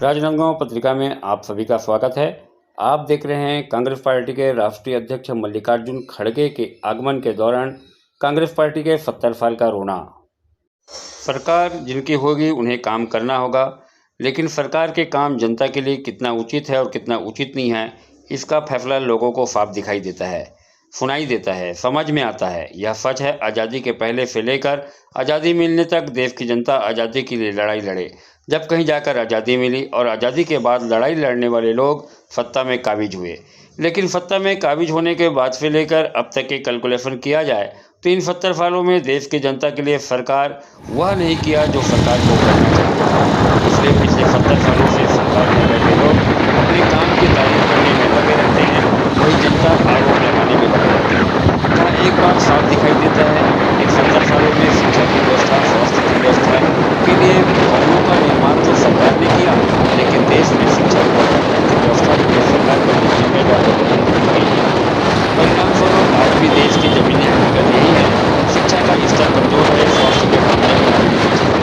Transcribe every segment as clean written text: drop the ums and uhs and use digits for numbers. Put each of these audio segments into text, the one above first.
राजनांदगांव पत्रिका में आप सभी का स्वागत है। आप देख रहे हैं कांग्रेस पार्टी के राष्ट्रीय अध्यक्ष मल्लिकार्जुन खड़गे के आगमन के दौरान कांग्रेस पार्टी के 70 साल का रोना। सरकार जिनकी होगी उन्हें काम करना होगा, लेकिन सरकार के काम जनता के लिए कितना उचित है और कितना उचित नहीं है, इसका फैसला लोगों को साफ दिखाई देता है, सुनाई देता है, समझ में आता है। यह सच है, आज़ादी के पहले से लेकर आज़ादी मिलने तक देश की जनता आज़ादी के लिए लड़ाई लड़े। जब कहीं जाकर आज़ादी मिली और आज़ादी के बाद लड़ाई लड़ने वाले लोग सत्ता में काबिज हुए, लेकिन सत्ता में काबिज होने के बाद से लेकर अब तक के कैलकुलेशन किया जाए तो इन 70 सालों में देश की जनता के लिए सरकार वह नहीं किया जो सरकार को करना चाहिए। इसलिए पिछले 70 सालों से सरकार में बैठे लोग अपने काम की तारीफ करने में लगे रहते हैं, वही जनता आरोप लगाने में लगे रहती है। यहाँ एक बात साफ दिखाई देता है कि 70 सालों में शिक्षा की व्यवस्था, स्वास्थ्य की व्यवस्था के लिए भवनों का निर्माण तो सरकार ने किया, लेकिन देश में शिक्षा की व्यवस्था के लिए सरकार को जिम्मेदार परिणामस्वरूप आज भी देश की जमीनी हकीकत यही है। शिक्षा का स्तर कमजोर है, स्वास्थ्य के मामले में आगे पीछे है।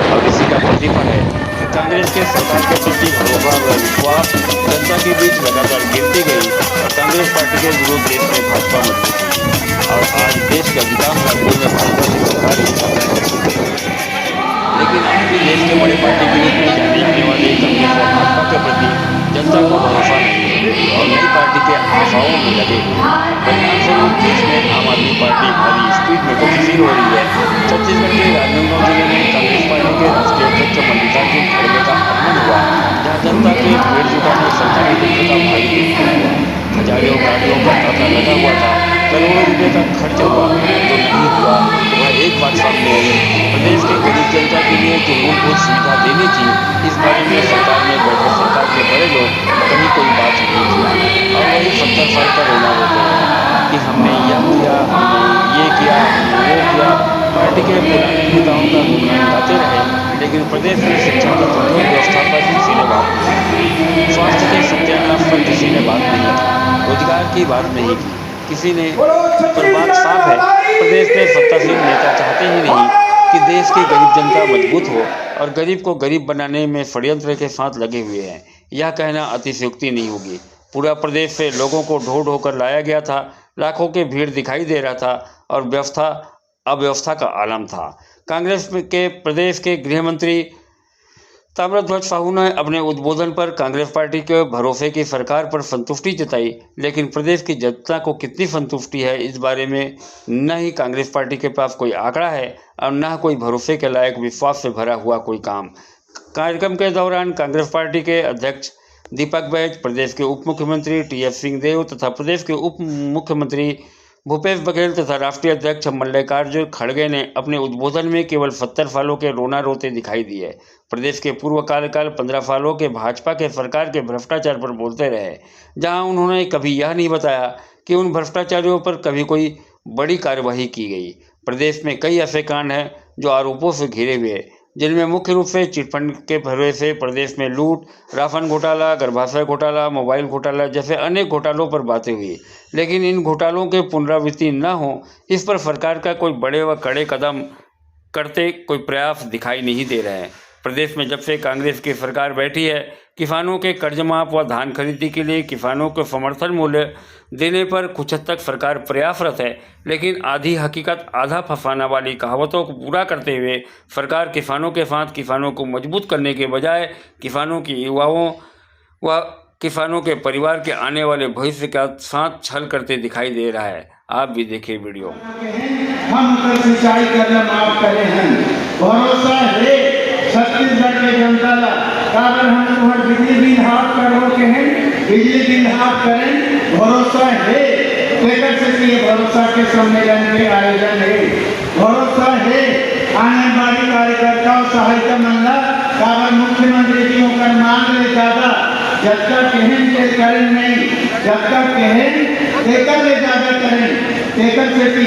और इसी का प्रतिफल है कि कांग्रेस के सरकार के प्रति भरोसा व विश्वास जनता के बीच लगातार गिरती गई और कांग्रेस पार्टी के विरोध देश में भाजपा मजबूत हुई और आज देश के अधिकांश राज्यों में भाजपा की सरकार लेकिन आज भी देश के बड़ी पार्टी के रूप में जाने जाने वाले कांग्रेस और भाजपा के प्रति जनता को भरोसा नहीं है और नई पार्टी के आशाओं में लगे हुए। परिणामस्वरूप देश में आम आदमी पार्टी भारी स्पीड में गतिशील हो रही है। छत्तीसगढ़ के राजनांदगांव जिले में कांग्रेस पार्टी के राष्ट्रीय अध्यक्ष मल्लिकार्जुन खड़गे का आगमन हुआ, जहाँ जनता के भीड़ जुटाने सरकारी तंत्र का भारी हजारों गाड़ियों का तांता लगा हुआ था। करोड़ों रुपये का खर्च हुआ, जो नहीं हुआ वह एक बात सामने आई। प्रदेश की गरीब जनता के लिए जो मूलभूत सुविधा देनी थी, इस बारे में सरकार में बैठे सरकार के बड़े लोग कहीं कोई बात नहीं की और वही 70 साल का रोना रोते हैं कि हमने यह किया, हमने ये किया, हमने वो किया। पार्टी के पुराने नेताओं का गुणगान गाते रहे, लेकिन प्रदेश में शिक्षा की कठोर व्यवस्था पर किसी ने बात नहीं की, स्वास्थ्य के सत्यानाश पर किसी ने बात नहीं की, रोजगार की बात नहीं की किसी ने। पर बात साफ है, प्रदेश में सत्तासीन नेता चाहते ही नहीं कि देश की गरीब जनता मजबूत हो और गरीब को गरीब बनाने में षड्यंत्र के साथ लगे हुए हैं। यह कहना अतिशयोक्ति नहीं होगी। पूरा प्रदेश से लोगों को ढो ढो कर लाया गया था, लाखों की भीड़ दिखाई दे रहा था और अव्यवस्था का आलम था। कांग्रेस के प्रदेश के गृह मंत्री ताम्रध्वज साहू ने अपने उद्बोधन पर कांग्रेस पार्टी के भरोसे की सरकार पर संतुष्टि जताई, लेकिन प्रदेश की जनता को कितनी संतुष्टि है इस बारे में न ही कांग्रेस पार्टी के पास कोई आंकड़ा है और न कोई भरोसे के लायक विश्वास से भरा हुआ कोई काम। कार्यक्रम के दौरान कांग्रेस पार्टी के अध्यक्ष दीपक बैज, प्रदेश के उप मुख्यमंत्री टी.एस. सिंहदेव तथा प्रदेश के उप मुख्यमंत्री भूपेश बघेल तथा राष्ट्रीय अध्यक्ष मल्लिकार्जुन खड़गे ने अपने उद्बोधन में केवल 70 सालों के रोना रोते दिखाई दिए। प्रदेश के पूर्व कार्यकाल 15 सालों के भाजपा के सरकार के भ्रष्टाचार पर बोलते रहे, जहां उन्होंने कभी यह नहीं बताया कि उन भ्रष्टाचारियों पर कभी कोई बड़ी कार्यवाही की गई। प्रदेश में कई ऐसे कांड हैं जो आरोपों से घिरे हुए, जिनमें मुख्य रूप से चिटफंड के भरोसे से प्रदेश में लूट, राशन घोटाला, गर्भाशय घोटाला, मोबाइल घोटाला जैसे अनेक घोटालों पर बातें हुई, लेकिन इन घोटालों के पुनरावृत्ति न हो, इस पर सरकार का कोई बड़े व कड़े कदम करते कोई प्रयास दिखाई नहीं दे रहे हैं। प्रदेश में जब से कांग्रेस की सरकार बैठी है, किसानों के कर्ज माफ व धान खरीदी के लिए किसानों को समर्थन मूल्य देने पर कुछ हद तक सरकार प्रयासरत है, लेकिन आधी हकीकत आधा फंसाना वाली कहावतों को पूरा करते हुए सरकार किसानों के साथ किसानों को मजबूत करने के बजाय किसानों की युवाओं व किसानों के परिवार के आने वाले भविष्य का साथ छल करते दिखाई दे रहा है। आप भी देखिए वीडियो। हम सिंचाई करना माफ करे हैं, भरोसा है छत्तीसगढ़ के जनता ला काबर हम तुम्हार बिजली बिल हाफ करो के हैं, बिजली बिल हाफ करें, भरोसा है टेकर से ये भरोसा के सम्मेलन के आयोजन है, भरोसा है आंगनबाड़ी कार्यकर्ताओं सहायता मंडला काबर मुख्यमंत्री जी का मांग ले ज्यादा जब तक कहन के करें नहीं, जब तक कहन टेकर ले ज्यादा करें, टेकर से भी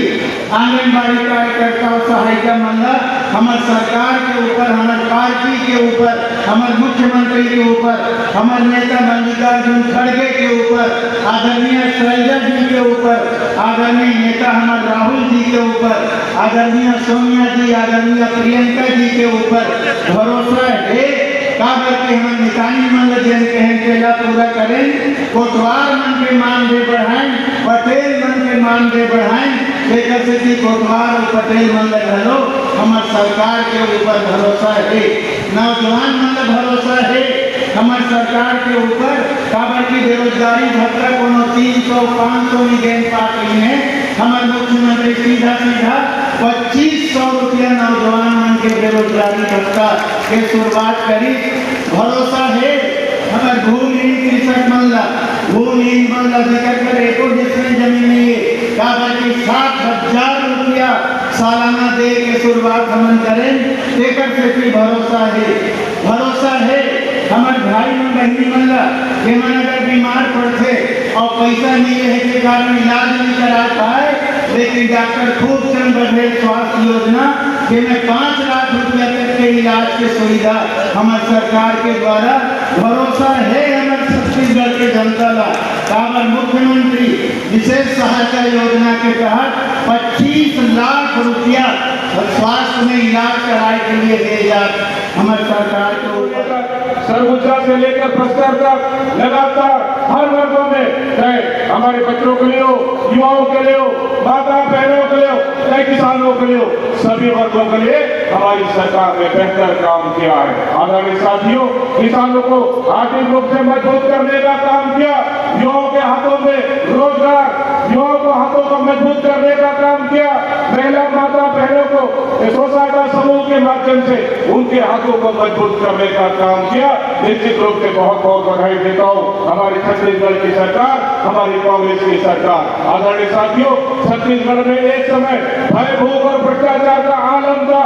आंगनबाड़ी कार्यकर्ताओं सहायता मंडला हमारे सरकार के ऊपर, हमारे पार्टी के ऊपर, हमारे मुख्यमंत्री के ऊपर, हमारे नेता मल्लिकार्जुन खड़गे के ऊपर, आदरणीय शैलजा जी के ऊपर, आदरणीय नेता हमारे राहुल जी के ऊपर, आदरणीय सोनिया जी, आदरणीय प्रियंका जी के ऊपर भरोसा है काबर के हम निकानी मन जन कहन केला पूरा करें, कोटवार मन के मान दे बढ़ाएं, पटेल मन के मान दे बढ़ाएं, लेकर से कि कोटवार और पटेल मन घलो हमार सरकार के ऊपर भरोसा है, नौजवान मन भरोसा है हमार सरकार के ऊपर। काबर की बेरोजगारी भत्ता कोनो 300-500 में गेन पाती है, हमारे मुख्यमंत्री सीधा 2500 रुपया नौजवान मन के बेरोजगारी भत्ता के शुरुआत करी। भरोसा है हमारे भूमिहीन कृषक मन दिक्कत करे एको डिसमिल जमीन नहीं है, काबर की 7,000 रुपया सालाना दे के शुरुआत हम करें, लेकर से भी भरोसा है हमारे भाई मन बहनी मन के मन अगर बीमार पड़ते और पैसा नहीं है के कारण इलाज नहीं करा पाए, लेकिन डॉक्टर खूबचंद बघेल स्वास्थ्य योजना के में 5 लाख रुपया तक के इलाज की सुविधा हमारे सरकार के द्वारा भरोसा है हमारे छत्तीसगढ़ के जनता ला। काबर मुख्यमंत्री विशेष सहायता योजना के तहत 25 लाख रुपया स्वास्थ्य में इलाज कराए के लिए भेजा हमारे सरकार के ऊपर। सर्वोच्च से लेकर भ्रष्टाचार तक लगातार हर वर्गों में, चाहे हमारे बच्चों के लिए हो, युवाओं के लिए हो, माता बहनों के लिए हो, चाहे किसानों के लिए हो, सभी वर्गों के लिए हमारी सरकार ने बेहतर काम किया है। आदरणीय साथियों, किसानों को आर्थिक रूप से मजबूत करने का काम किया, युवाओं के हाथों में रोजगार, युवाओं को हाथों को मजबूत करने का काम किया, महिला माता बहनों को स्वसहायता समूह के माध्यम से उनके हाथों को मजबूत करने का काम किया। निश्चित रूप से बहुत बहुत बधाई देता हूँ हमारी छत्तीसगढ़ की सरकार, हमारी कांग्रेस की सरकार। आदरणीय साथियों, छत्तीसगढ़ में एक समय भय भूख और भ्रष्टाचार का आलम था।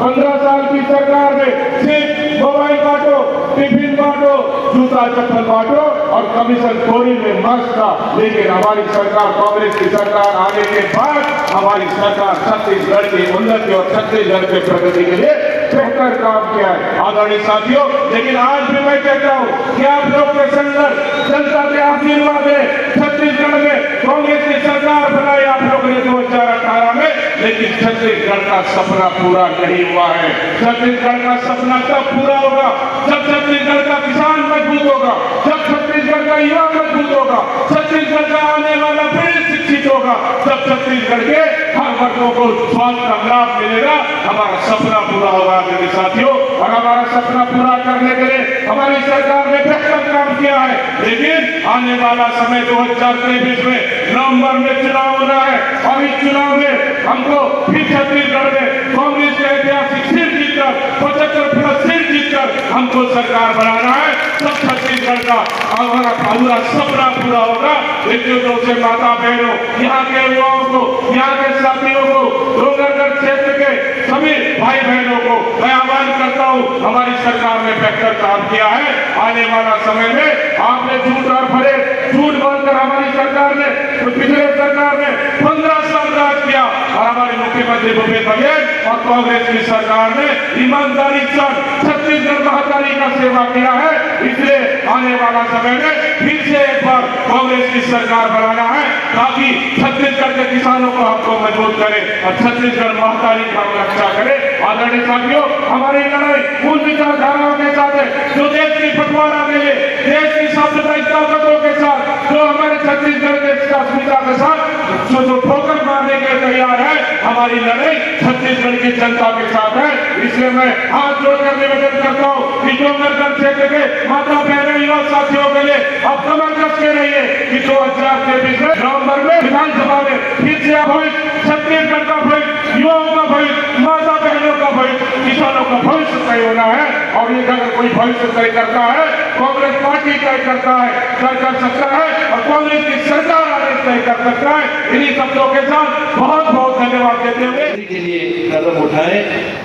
15 साल की सरकार में सिर्फ मोबाइल बांटो, टिफिन बांटो, जूता चप्पल बांटो और कमीशन खोरी में मस्त था, लेकिन हमारी सरकार, कांग्रेस की सरकार आने के बाद हमारी सरकार छत्तीसगढ़ की उन्नति और छत्तीसगढ़ की प्रगति के लिए बेहतर काम किया है। आदरणीय साथियों, लेकिन आज भी मैं कहता हूँ कि आप लोग के संघर्ष, जनता के आशीर्वाद है छत्तीसगढ़ में कांग्रेस की सरकार बनाई आप लोगों ने 2018 में, लेकिन छत्तीसगढ़ का सपना पूरा नहीं हुआ है। छत्तीसगढ़ का सपना तब पूरा होगा जब छत्तीसगढ़ का किसान मजबूत होगा, जब छत्तीसगढ़ का युवा मजबूत होगा, छत्तीसगढ़ का आने वाला पीढ़ी शिक्षित होगा, जब छत्तीसगढ़ के हर वर्गों को स्वास्थ्य का लाभ मिलेगा, हमारा सपना पूरा होगा। मेरे साथियों, और हमारा सपना पूरा करने के लिए हमारी सरकार ने बेहतर काम किया है, लेकिन आने वाला समय 2023 में नवंबर में चुनाव होना है और इस चुनाव में हमको फिर छत्तीसगढ़ में कांग्रेस के ऐतिहासिक सीट जीतकर 75+ सीट जीतकर हमको सरकार बनाना है। सब छत्तीसगढ़ का हमारा पूरा सपना पूरा होगा। विद्युतों से माता बहनों, यहाँ के युवाओं को, यहाँ के साथियों को, डोंगरगढ़ क्षेत्र के सभी भाई बहनों को मैं आह्वान करता हूँ, हमारी सरकार ने बेहतर काम किया है। आने वाला समय में आपने झूठ और फरेब झूठ बोलकर हमारी सरकार ने, पिछले सरकार ने 15 साल राज किया और हमारे मुख्यमंत्री भूपेश बघेल और कांग्रेस की सरकार ने ईमानदारी से छत्तीसगढ़ महाकाली का सेवा किया है। इसलिए आने वाला समय में फिर से एक बार कांग्रेस की सरकार बनाना है, ताकि छत्तीसगढ़ के किसानों को हमको मजबूत करे और छत्तीसगढ़ महाकाली का रक्षा करे। आदरणीय साथियों, हमारी लड़ाई उन विचारधाराओं के साथ है जो देश की बंटवारा के लिए, देश की सांप्रदायिक ताकतों के साथ, जो हमारे छत्तीसगढ़ के अस्मिता के साथ जो ठोकर मारने के तैयार है। हमारी लड़ाई छत्तीसगढ़ की जनता के साथ है। इसलिए मैं हाथ जोड़कर निवेदन करता हूँ कि डोंगरगढ़ क्षेत्र के माता बहनों, युवा साथियों के लिए अब कमर कस के रहिए कि 2023 में नवंबर में विधानसभा में फिर से भविष्य, छत्तीसगढ़ का भविष्य, युवाओं का भविष्य, माता बहनों का भविष्य, किसानों का भविष्य तय होना है। और ये अगर कोई भविष्य तय करता है, कांग्रेस पार्टी तय करता है, तय कर सकता है और कांग्रेस की सरकार आगे तय कर सकता है। इन्हीं शब्दों के साथ बहुत बहुत धन्यवाद देते हुए के लिए कदम उठाए।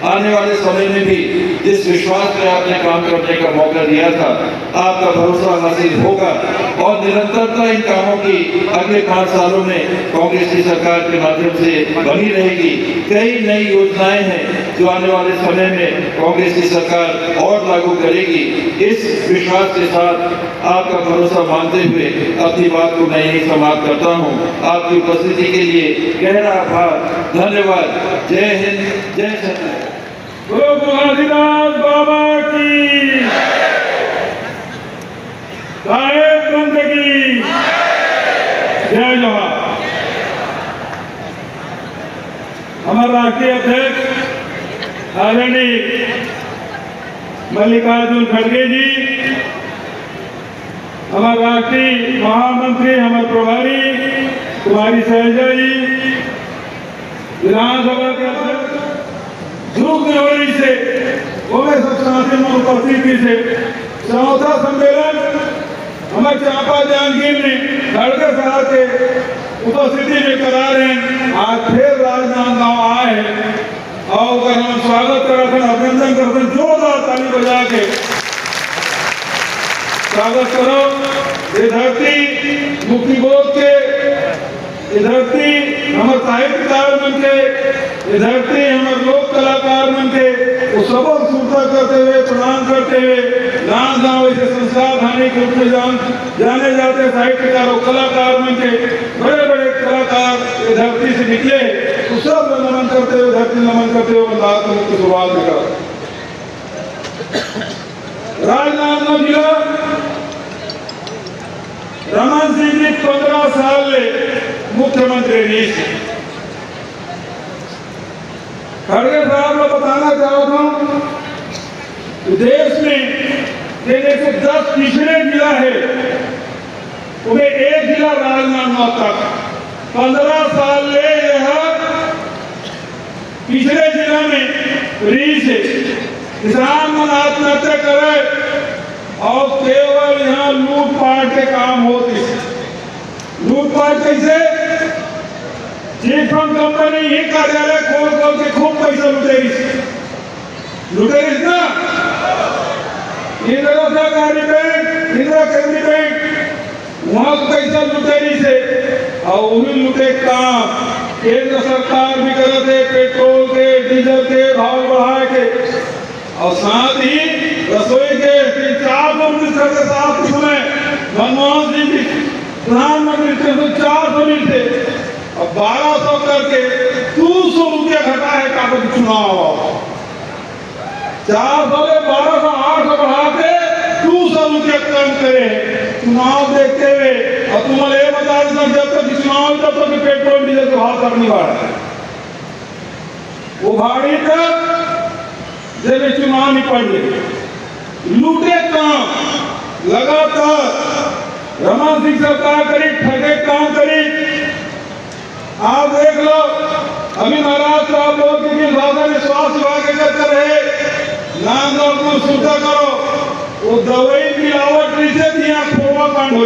आने वाले समय में भी जिस विश्वास पे आपने काम करने का मौका दिया था, आपका भरोसा हासिल होगा और निरंतरता इन कामों की अगले 5 सालों में कांग्रेस की सरकार के माध्यम से बनी रहेगी। कई नई योजनाएं हैं जो आने वाले समय में कांग्रेस की सरकार और लागू करेगी। इस विश्वास के साथ आपका भरोसा मानते हुए अपनी बात को मैं यही समाप्त करता हूँ। आपकी उपस्थिति के लिए गहरा आभार, धन्यवाद। जय हिंद, जय छत्तीसगढ़। गुरु गोरखनाथ बाबा की आदरणीय मल्लिकार्जुन खड़गे जी, हमारे राष्ट्रीय महामंत्री, हमारे प्रभारी कुमारी शैलजा जी, विधानसभा के अध्यक्ष ध्रुव देवरी से उमेश शांति में उपस्थिति से चौथा सम्मेलन हमारे चांपा जांगीर ने खड़गे साहब के उपस्थिति में करा रहे हैं। आज फिर राजनांदगांव आए हैं और अगर हम स्वागत करते हैं, अभिनंदन करते हैं, जोरदार ताली बजा के स्वागत करो। ये धरती मुक्ति बोध के, ये धरती हमारे साहित्यकार बन के, ये धरती हमारे लोक कलाकार बन के वो सबक सूचना करते हुए, प्रणाम करते हुए राजनांदगांव ऐसे संस्कार धानी के रूप में जाने जाते साहित्यकार और कलाकार बन के बड़े बड़े कलाकार ये धरती से निकले, तो सब नमन करते हुए, धरती नमन करते हुए बंदात की शुरुआत करा। राजनांदगांव जिला रमन सिंह जी 15 साल ले मुख्यमंत्री रही थे। खड़गे साहब को बताना चाहता हूं कि देश में 110 पिछड़े जिला है, उन्हें एक जिला राजनांदगांव तक 15 साल ले यह पिछड़े जिला में रीच है। किसान मन आत्महत्या करे और केवल यहाँ लूटपाट के काम होते। लूटपाट कैसे? चिटफंड कंपनी ही कार्यालय खोल के खूब पैसा लुटेरी ना। इंदिरा सहकारी बैंक, इंदिरा केंद्रीय बैंक, वहां पैसा लुटेरी से और उन्हीं लुटे काम केंद्र सरकार भी करते, पेट्रोल के, डीजल के भाव बढ़ा के और साथ ही रसोई के 400 मिनिस्टर के साथ समय मनमोहन सिंह जी प्रधानमंत्री थे तो 400 मिलते, अब 1200 करके 200 रुपया घटा है कागज चुनाव। 400 से 1200 800 बढ़ा के 200 रुपया कम करे चुनाव देखते हुए। और तुम्हें ये बता देना, जब तक चुनाव तब तक पेट्रोल डीजल के भाव तक नहीं बढ़ा, वो भाड़ी तक जब चुनाव नहीं पड़ गए। लूटे काम लगातार रमन सिंह सरकार करी, ठगे काम करी। आप देख लो, अभी महाराष्ट्र आप लोग की भाषा में स्वास्थ्य विभाग कर रहे नाम को सुविधा करो, वो दवाई मिलावट से दिया खोवा कांड हो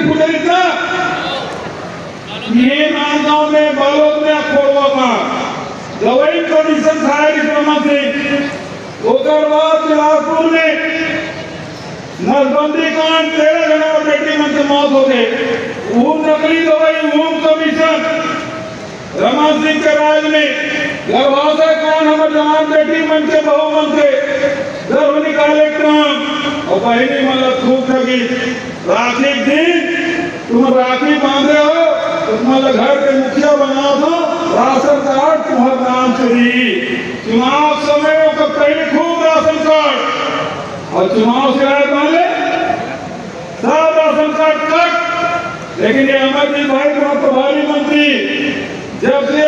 फुटे इतना ये नांदगांव में बालोद में खोवा कांड दवाई कंडीशन था से होकर बाद बिलासपुर में नसबंदी कांड 13 जन और बेटी मन की मौत हो गई। वो नकली दवाई होम कमीशन रमन सिंह के राज में गर्भाशय कांड हमारे जवान बेटी मन के बहु मन के गर्भ निकाले काम और बहनी मतलब खूब ठगी। राखी दिन तुम राखी बांधे हो, तुम्हारे घर के मुखिया बना दो, राशन कार्ड तुम्हारा नाम चली। चुनाव समय का पहले खूब राशन कार्ड और चुनाव शिकायत मांगे सब राशन कार्ड कट। लेकिन ये अमरजीत भाई तुम्हारे प्रभारी मंत्री जब से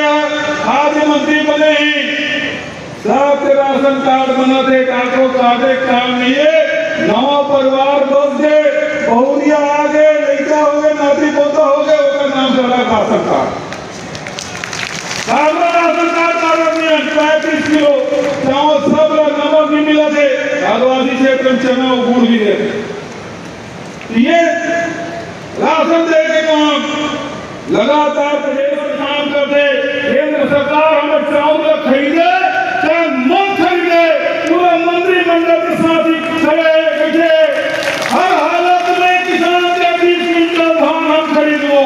खाद्य मंत्री बने हैं, सबके राशन कार्ड बनाते काटो काटे काम नहीं है। नवा परिवार बस गए, बहुरिया आ गए, लड़का हो गए, नाती पोता हो गए, उसका नाम से अलग ration card. Ration card 35 kilo चावल सब नमक भी मिला थे, आदिवासी क्षेत्र में चना और गुड़ भी दे। ये राशन दे के काम लगातार प्रदेश में काम करते। केंद्र सरकार हमें चावल खरीदे चाहे मत खरीदे, पूरा मंत्रिमंडल के साथ ही खड़े बैठे हर हालत में किसान के 20 क्विंटल धान हम खरीद लो।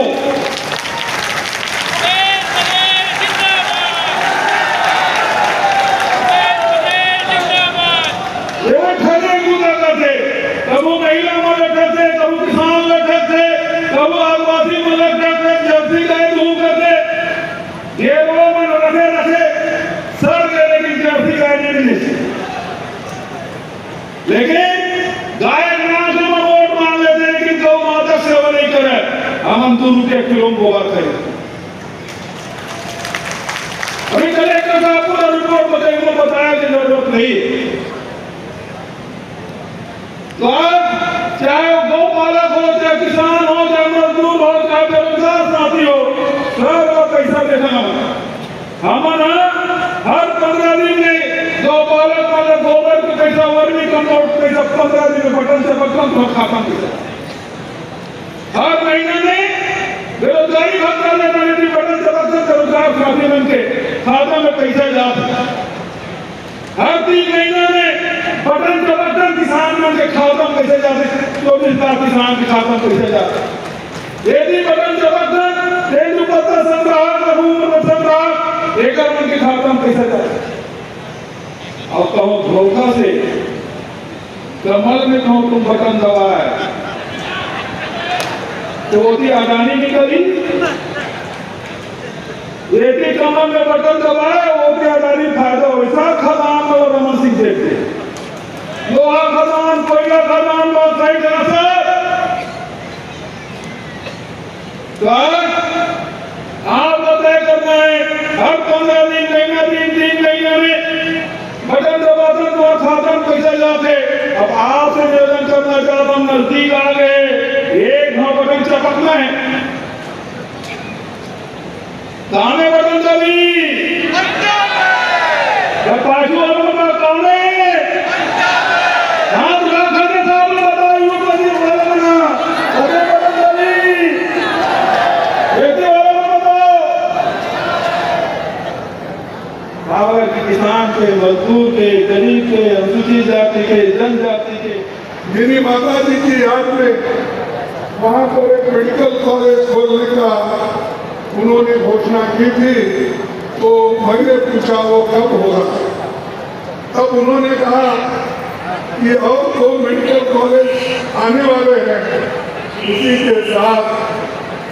कब महिला मदद करते, कब किसान मदद करते, कब आदिवासी मदद करते, जर्सी गाय दूध करते, ये वो मन रखे रखे सर के, लेकिन जर्सी गाय नहीं मिलती। लेकिन गाय नाम से हम वोट मांग लेते, लेकिन गौ माता सेवा नहीं करे। हम 2 रुपये किलो बोगा करें। अभी कलेक्टर साहब पूरा रिपोर्ट बताया कि जरूरत नहीं है। तो आज चाहे गौपालक हो, चाहे किसान हो, चाहे मजदूर हो, चाहे बेरोजगार साथी हो, सबका पैसा देना। हमारा हर 15 दिन में गौपालक वाले गोबर का पैसा, वर्मी कंपोस्ट पैसा 15 दिन में बटन से बटन तो खाता पैसा। हर महीने में बेरोजगारी भत्ता देना यदि बटन से बटन बेरोजगार साथी बनते खाता में पैसा जाता। हर 3 महीने में बटन से बटन किसान मन के खाता में पैसे जाते, 24 लाख किसान के खाता में पैसे जाते। यदि बटन से बटन तेंदुपत्ता संग्रह, लघु संग्रह एकर मन के खाता में पैसे जाते। अब कहो धोखा से कमल में कहो तुम बटन दबाए तो होती अडानी निकली। यदि कमल में बटन दबाए होती अडानी फायदा। वैसा खदान और रमन सिंह देखते, लोहा खदान, कोयला खदान, बॉक्साइट आप तय करना है। हर 15 दिन, महीना दिन, 3 महीने में बटन दबाते तो खाता में पैसा जाते। अब आपसे निवेदन करना चाहता हूं, नजदीक आ गए, एक बटन चपकना है। दाने बटन दबी पाशु कौन है हाथ रखने साहब ने बताया यूपी बना अरे बटन दबी देखते वाले बताओ। किसान के, मजदूर के, गरीब के, अनुसूचित जाति के, जनजाति के, मेरी माता जी की याद में वहाँ पर एक मेडिकल कॉलेज खोलने का उन्होंने घोषणा की थी। तो मैंने पूछा वो कब होगा। तब उन्होंने कहा कि और 2 मेडिकल कॉलेज आने वाले हैं, उसी के साथ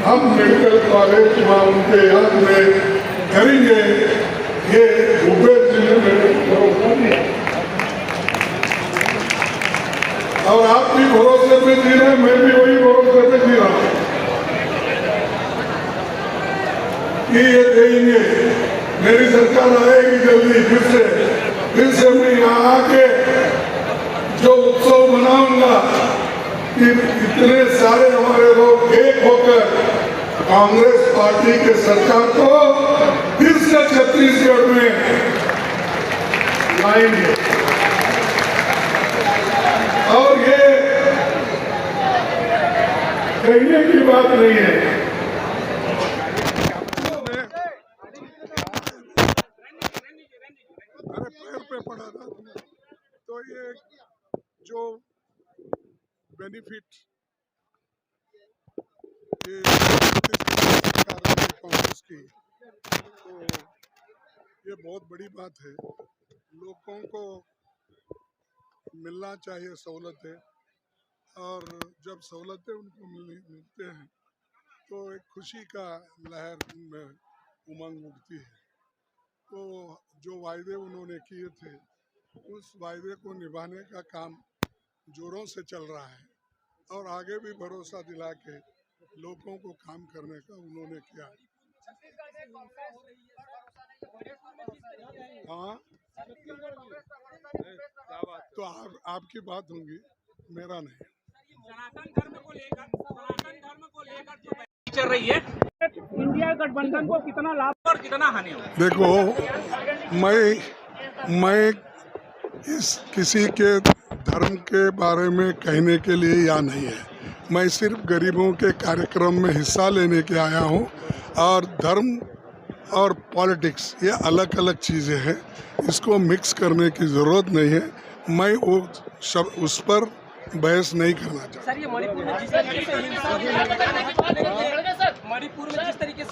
हम मेडिकल कॉलेज वहाँ उनके याद में करेंगे। ये भूपेश जी ने मेरे भरोसा दिया और आप भी भरोसे पे जी रहे, मैं भी वही भरोसे पे जी रहा हूँ कि ये देंगे। मेरी सरकार आएगी जल्दी, फिर से मैं यहाँ आके जो उत्सव मनाऊंगा कि इतने सारे हमारे लोग एक होकर कांग्रेस पार्टी के सरकार को फिर से छत्तीसगढ़ में लाएंगे। और ये कहने की बात नहीं है। अरे पैर पे पड़ा था तो ये जो बेनिफिट ये कांग्रेस की, तो ये बहुत बड़ी बात है। लोगों को मिलना चाहिए सहूलतें, और जब सहूलतें उनको मिलते हैं तो एक खुशी का लहर में उमंग उठती है। तो जो वायदे उन्होंने किए थे उस वायदे को निभाने का काम जोरों से चल रहा है और आगे भी भरोसा दिला के लोगों को काम करने का उन्होंने किया। हाँ, तो आपकी बात होंगी, मेरा नहीं। सनातन धर्म को लेकर जो चल रही है, इंडिया गठबंधन को कितना लाभ और कितना हानि होगा? देखो, मैं इस किसी के धर्म के बारे में कहने के लिए या नहीं है। मैं सिर्फ गरीबों के कार्यक्रम में हिस्सा लेने के आया हूँ। और धर्म और पॉलिटिक्स ये अलग अलग चीज़ें हैं, इसको मिक्स करने की ज़रूरत नहीं है। मैं वो उस पर बहस नहीं करना चाहता। सर, ये मणिपुर में जिस तरीके से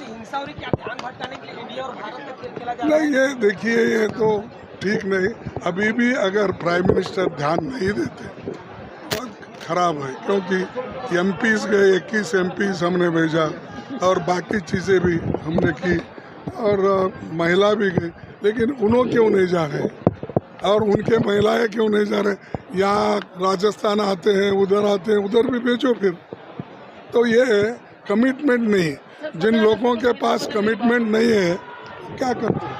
हिंसा हो रही, क्या ध्यान भटकाने के लिए इंडिया और भारत में खेल खेला जा रहा है? नहीं, ये देखिए, ये तो ठीक नहीं। अभी भी अगर प्राइम मिनिस्टर ध्यान नहीं देते बहुत खराब है, क्योंकि एमपीज गए, 21 एमपीज हमने भेजा और बाकी चीज़ें भी हमने की और महिला भी गई, लेकिन उन्होंने क्यों नहीं जा रहे और उनके महिलाएं क्यों नहीं जा रहे? यहाँ राजस्थान आते हैं, उधर आते हैं, उधर भी भेजो फिर। तो ये कमिटमेंट नहीं, जिन लोगों के पास कमिटमेंट नहीं है क्या करते हैं?